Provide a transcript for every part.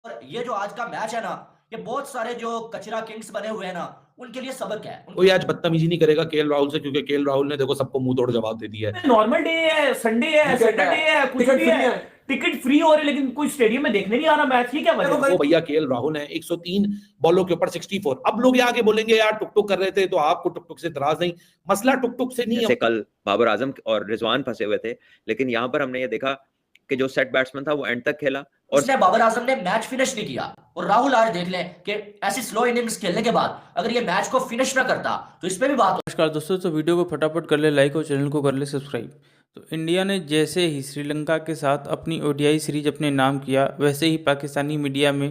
और ये जो आज का मैच है ना, ये बहुत सारे जो कचरा किंग्स बने हुए हैं ना, उनके लिए सबक है। कोई आज बदतमीजी नहीं करेगा केएल राहुल से, क्योंकि केएल राहुल ने देखो सबको मुंह तोड़ जवाब दे दिया है। नॉर्मल डे है, संडे है, सैटरडे है, कुछ भी है, टिकट फ्री हो रहे लेकिन कोई स्टेडियम में देखने नहीं आ रहा मैच। ये क्या वजह है? वो भैया केएल राहुल है, 103 बॉलों के ऊपर 64। अब लोग ये आगे बोलेंगे यार टुक टुक कर रहे थे तो आपको टुक टुक से इतराज नहीं। मसला टुक टुक से नहीं है। जैसे कल बाबर आजम और रिजवान फंसे हुए थे, लेकिन यहाँ पर हमने ये देखा कि जो सेट बैट्समैन था वो एंड तक खेला और उसने बाबर आजम ने मैच फिनिश नहीं किया। और राहुल आज देख लें कि ऐसी स्लो इनिंग्स खेलने के बाद अगर ये मैच को फिनिश ना करता तो इस पे भी बात। नमस्कार दोस्तों, तो वीडियो को फटाफट कर ले लाइक और चैनल को कर ले सब्सक्राइब। तो इंडिया ने जैसे ही श्रीलंका के साथ अपनी ओडीआई सीरीज अपने नाम किया, वैसे ही पाकिस्तानी मीडिया में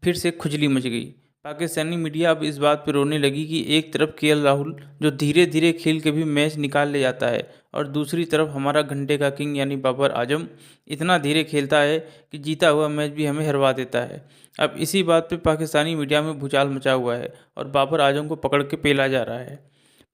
फिर से खुजली मच गई। पाकिस्तानी मीडिया अब इस बात पर रोने लगी कि एक तरफ केएल राहुल जो धीरे धीरे खेल के भी मैच निकाल ले जाता है, और दूसरी तरफ हमारा घंटे का किंग यानी बाबर आजम इतना धीरे खेलता है कि जीता हुआ मैच भी हमें हरवा देता है। अब इसी बात पे पाकिस्तानी मीडिया में भूचाल मचा हुआ है और बाबर आजम को पकड़ के पेला जा रहा है।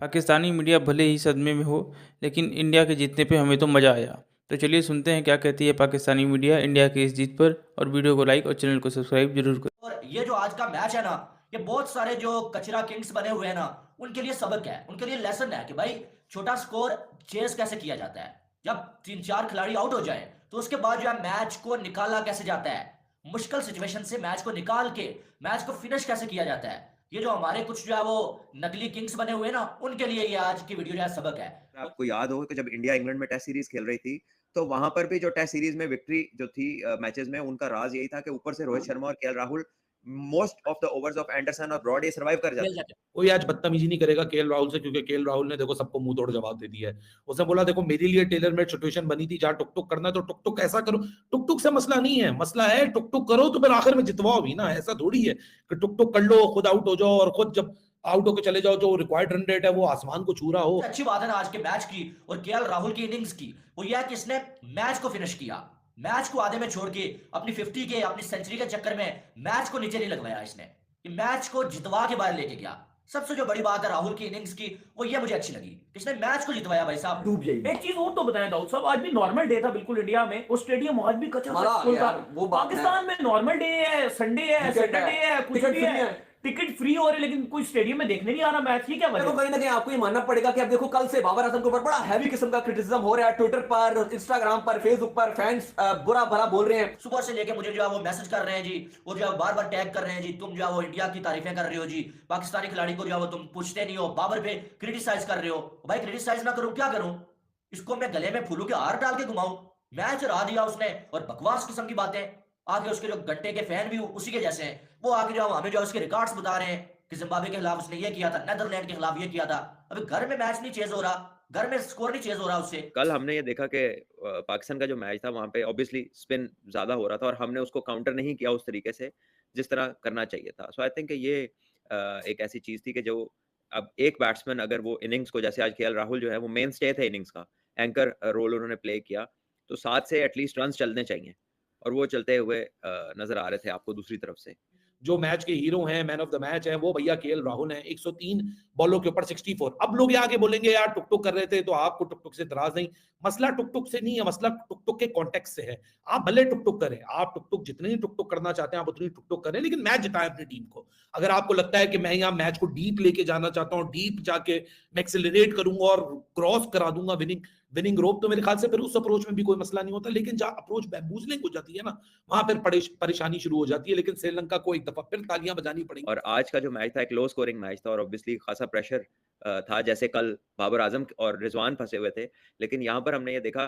पाकिस्तानी मीडिया भले ही सदमे में हो, लेकिन इंडिया के जीतने पे हमें तो मज़ा आया। तो चलिए सुनते हैं क्या कहती है पाकिस्तानी मीडिया इंडिया की इस जीत पर, और वीडियो को लाइक और चैनल को सब्सक्राइब जरूर करें। और ये जो आज का मैच है ना, ये बहुत सारे जो कचरा किंग्स बने हुए हैं ना, उनके लिए सबक है, उनके लिए लेसन है कि भाई छोटा स्कोर चेस कैसे किया जाता है। जब 3-4 खिलाड़ी आउट हो जाए तो उसके बाद जो है मैच को निकाला कैसे जाता है, मुश्किल सिचुएशन से मैच को निकाल के मैच को फिनिश कैसे किया जाता है। ये जो हमारे कुछ जो है वो नकली किंग्स बने हुए हैं ना, उनके लिए ये आज की वीडियो जो है सबक है। आपको याद हो कि जब इंडिया इंग्लैंड में टेस्ट सीरीज खेल रही थी तो वहां पर भी जो टेस्ट सीरीज में विक्ट्री जो थी मैचेस में, उनका राज यही था कि ऊपर से रोहित शर्मा और KL Rahul most of the overs of Anderson और ब्रॉड सर्वाइव कर जाते हैं। कोई आज बदतमीजी नहीं करेगा केएल राहुल से, क्योंकि केएल राहुल ने देखो सबको मुंह तोड़ जवाब दे दिया है। उसने बोला देखो मेरे लिए टेलर मेड सिचुएशन बनी थी, जहां टुक टुक करना है तो टुक टुक ऐसा करो। टुक टुक से मसला नहीं है, मसला है टुक टुक करो तो फिर आखिर में जितवाओ भी ना। ऐसा थोड़ी है कि टुक टुक कर लो, खुद आउट हो जाओ और खुद जब आउट होकर चले जाओ जो रिक्वायर्ड रन रेट है वो आसमान को छू रहा हो। अच्छी बात है ना आज के मैच की और केएल राहुल की इनिंग्स की, वो यह है कि इसने मैच को फिनिश किया। मैच को आधे में छोड़ के अपनी 50 के अपनी सेंचुरी के चक्कर में मैच को नीचे नहीं लगवाया इसने, कि मैच को जितवा के बाहर लेके गया। सबसे जो बड़ी बात है राहुल की इनिंग्स की, वो ये मुझे अच्छी लगी, इसने मैच को जितवाया भाई साहब। डूब जाएगी। एक चीज और तो बताएं दाऊद साहब, आज भी नॉर्मल डे था बिल्कुल इंडिया में, वो स्टेडियम आज भी कच्चा फुल था। वो पाकिस्तान में नॉर्मल डे है, संडे है, सैटरडे है, कुछ भी है, टिकट फ्री हो रहे लेकिन कोई स्टेडियम में देखने नहीं आ रहा मैच। ये क्या वजह है? कहीं ना कहीं आपको ये मानना पड़ेगा कि अब देखो कल से बाबर आजम के ऊपर बड़ा हैवी किस्म का क्रिटिसिज्म हो रहा है, ट्विटर पर, इंस्टाग्राम पर, फेसबुक पर फैंस बुरा भला बोल रहे हैं। सुबह से लेके मुझे जो है वो मैसेज कर रहे हैं जी, वो जो है बार बार टैग कर रहे हैं जी, तुम जो है वो इंडिया की तारीफें कर रहे हो जी, पाकिस्तानी खिलाड़ी को जो है वो तुम पूछते नहीं हो, बाबर पे क्रिटिसाइज कर रहे हो। भाई क्रिटिसाइज ना करूं क्या करूं, इसको मैं गले में फूलों के हार डाल के घुमाऊं? मैच हरा दिया उसने और बकवास किस्म की बातें। आगे उसके जो घंटे के फैन भी उसी के जैसे हैं, वो आगे जो हमें जो उसके रिकॉर्ड्स बता रहे हैं कि जिम्बाब्वे के खिलाफ उसने ये किया था, नेदरलैंड के खिलाफ ये किया था। अभी घर में मैच नहीं चेज हो रहा, घर में स्कोर नहीं चेज हो रहा उससे। कल हमने ये देखा कि पाकिस्तान का जो मैच था वहां पे ऑब्वियसली स्पिन ज्यादा हो रहा था और हमने उसको काउंटर नहीं किया उस तरीके से जिस तरह करना चाहिए था। सो आई थिंक ये एक ऐसी चीज थी कि जो अब एक बैट्समैन अगर वो इनिंग्स को, जैसे आज केएल राहुल जो है वो मेन स्टे थे इनिंग्स का, एंकर रोल उन्होंने प्ले किया, तो 7 से एटलीस्ट रन चलने चाहिए और वो चलते हुए नजर आ रहे थे आपको दूसरी तरफ से। जो मैच के हीरो हैं, मैन ऑफ द मैच हैं, वो भैया केएल राहुल हैं, 103 बॉलों के ऊपर 64। अब लोग ये आगे बोलेंगे यार टुक टुक कर रहे थे तो आपको टुक टुक से इतराज नहीं। मसला टुक टुक से नहीं है, मसला टुक टुक के कॉन्टेक्स्ट से है। आप भले टुक टुक करें, आप टुक टुक जितनी टुक टुक करना चाहते हैं आप उतनी टुक टुक करें, लेकिन मैच जिताएं अपनी टीम को। अगर आपको लगता है कि मैं यहाँ मैच को डीप लेके जाना चाहता हूँ, डीप जाके मैं एक्सेलरेट करूंगा और क्रॉस करा दूंगा विनिंग रोप, तो मेरे ख्याल से फिर उस अप्रोच में भी कोई मसला नहीं होता। लेकिन जहां अप्रोच बैम्बूजलिंग हो जाती है ना, वहां फिर परेशानी शुरू हो जाती है। लेकिन श्रीलंका को एक दफा फिर तालियां बजानी पड़ेंगी। और आज का जो मैच था एक लो स्कोरिंग मैच था और ऑब्वियसली खासा प्रेशर था, जैसे कल बाबर आजम और रिजवान फंसे हुए थे, लेकिन यहाँ पर हमने ये देखा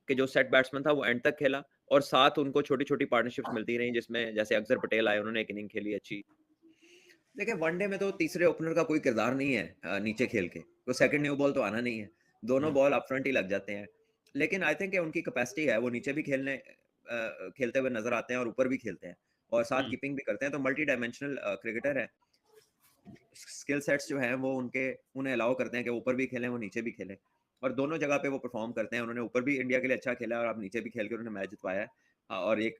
कि जो सेट बैट्समैन था वो एंड तक खेला और साथ उनको छोटी छोटी पार्टनरशिप्स मिलती रही, जिसमें जैसे अक्षर पटेल आए, उन्होंने एक इनिंग खेली अच्छी। देखिए वनडे में तो तीसरे ओपनर का कोई किरदार नहीं है नीचे खेल के, तो सेकंड न्यू बॉल तो आना नहीं है, दोनों बॉल अप फ्रंट ही लग जाते हैं। लेकिन आई थिंक उनकी कैपेसिटी है, वो नीचे भी खेलते हुए नजर आते हैं और ऊपर भी खेलते हैं और साथ कीपिंग भी करते हैं, तो मल्टी डायमेंशनल क्रिकेटर है। स्किल सेट्स जो हैं वो उन्हें अलाउ करते हैं कि ऊपर भी खेलें, वो नीचे भी खेलें, और दोनों जगह पे वो परफॉर्म करते हैं। उन्होंने ऊपर भी इंडिया के लिए अच्छा खेला और अब नीचे भी खेल के उन्होंने मैच जितवाया है। और एक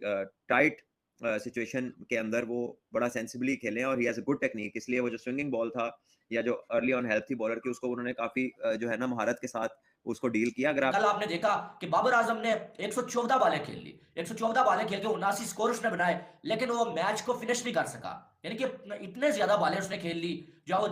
टाइट सिचुएशन के अंदर वो बड़ा सेंसिबली खेले और he has a good technique, इसलिए वो जो स्विंगिंग बॉल था या जो अर्ली ऑन हेल्प थी बॉलर की, उसको उन्होंने काफी जो है ना महारत के साथ उसको डील किया। अगर आप कल आपने देखा कि बाबर आजम ने 114 बॉलें खेल ली, 114 बॉलें खेल के 79 स्कोर उसने बनाए, लेकिन वो मैच को फिनिश नहीं कर सका। यानी कि इतने ज्यादा बॉलें उसने खेल ली, जो वो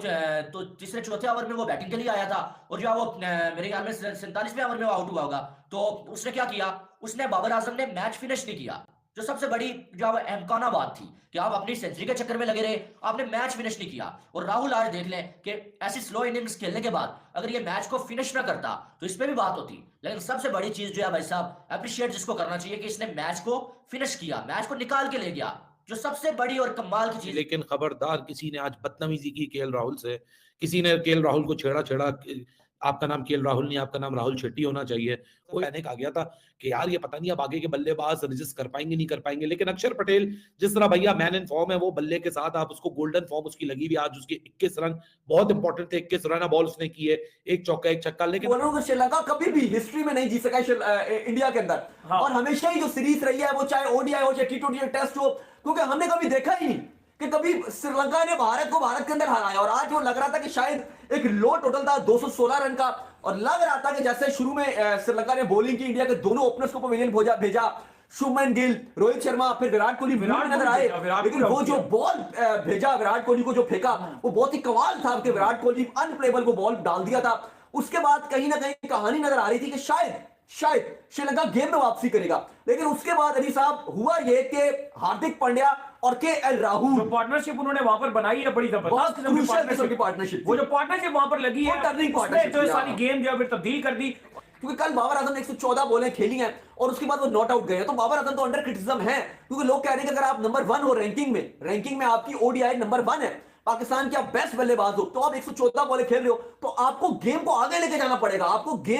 तो तीसरे चौथे ओवर में वो बैटिंग के लिए आया था, और जो वो मेरे ख्याल में 47वें ओवर में वो आउट हुआ होगा। तो उसने क्या किया, उसने बाबर आजम ने मैच फिनिश नहीं किया, जो सबसे बड़ी जो अहमकाना बात थी कि आप अपनी सेंचुरी के चक्कर में लगे रहे, आपने मैच फिनिश नहीं किया। और राहुल आज देख लें कि ऐसी स्लो इनिंग्स खेलने के बाद अगर ये मैच को फिनिश ना करता तो इस पे भी बात होती, लेकिन सबसे बड़ी चीज जो है भाई साहब, अप्रिशिएट जिसको करना चाहिए कि इसने मैच को फिनिश किया, मैच को निकाल के ले गया, जो सबसे बड़ी और कमाल की चीज। लेकिन खबरदार किसी ने आज बदतमीजी की केएल राहुल से, किसी ने केएल राहुल को छेड़ा, आपका नाम केएल राहुल नहीं, आपका नाम राहुल शेट्टी होना चाहिए। कोई पैनिक आ गया था कि यार ये पता नहीं अब आगे के बल्लेबाज रजिस्ट कर पाएंगे नहीं कर पाएंगे, लेकिन अक्षर पटेल जिस तरह भैया मैन इन फॉर्म है, वो बल्ले के साथ आप उसको गोल्डन फॉर्म उसकी लगी हुई, आज उसके 21 रन बहुत इंपॉर्टेंट थे, 21 रन बॉल उसने किए, एक चौका एक छक्का। लेकिन बोल रहा हूं कि श्रीलंका कभी भी हिस्ट्री में नहीं जीत सका इंडिया के अंदर, और हमेशा ही जो सीरीज रही है वो चाहे ओडीआई हो चाहे टी20 टेस्ट हो, क्योंकि हमने कभी देखा ही नहीं कि कभी श्रीलंका ने भारत को भारत के अंदर हराया। और आज वो लग रहा था कि शायद एक लो टोटल था 216 रन का, और लग रहा था कि जैसे शुरू में श्रीलंका ने बॉलिंग की, इंडिया के दोनों ओपनर्स को पवेलियन भेजा, शुभमन गिल, रोहित शर्मा, फिर विराट कोहली नजर आए, लेकिन वो जो बॉल भेजा विराट कोहली को, जो फेंका वो बहुत ही कमाल था कि विराट कोहली अनप्लेबल को बॉल डाल दिया था। उसके बाद कहीं ना कहीं कहानी नजर आ रही थी कि शायद श्रीलंका गेम में वापसी करेगा, लेकिन उसके बाद अली साहब हुआ ये कि हार्दिक पांड्या और केएल राहुल जो पार्टनरशिप उन्होंने वहां पर बनाई है, बड़ी जबरदस्त किस्म की पार्टनरशिप, वो जो पार्टनरशिप वहां पर लगी है, टर्निंग उसने पार्टनरशिप जो सारी गेम जो है फिर तब्दील कर दी। क्योंकि कल बाबर आजम ने 114 बॉलें खेली हैं और उसके बाद वो नॉट आउट गए हैं, तो बाबर आजम तो अंडर क्रिटिसिज्म है, क्योंकि लोग कह रहे हैं कि अगर आप नंबर 1 हो रैंकिंग में आपकी ओडीआई नंबर 1 है, पाकिस्तान के आप बेस्ट बल्लेबाज हो, तो आप 114 बॉलें खेल रहे हो, तो आपको गेम को आगे लेके जाना पड़ेगा, आपको गेम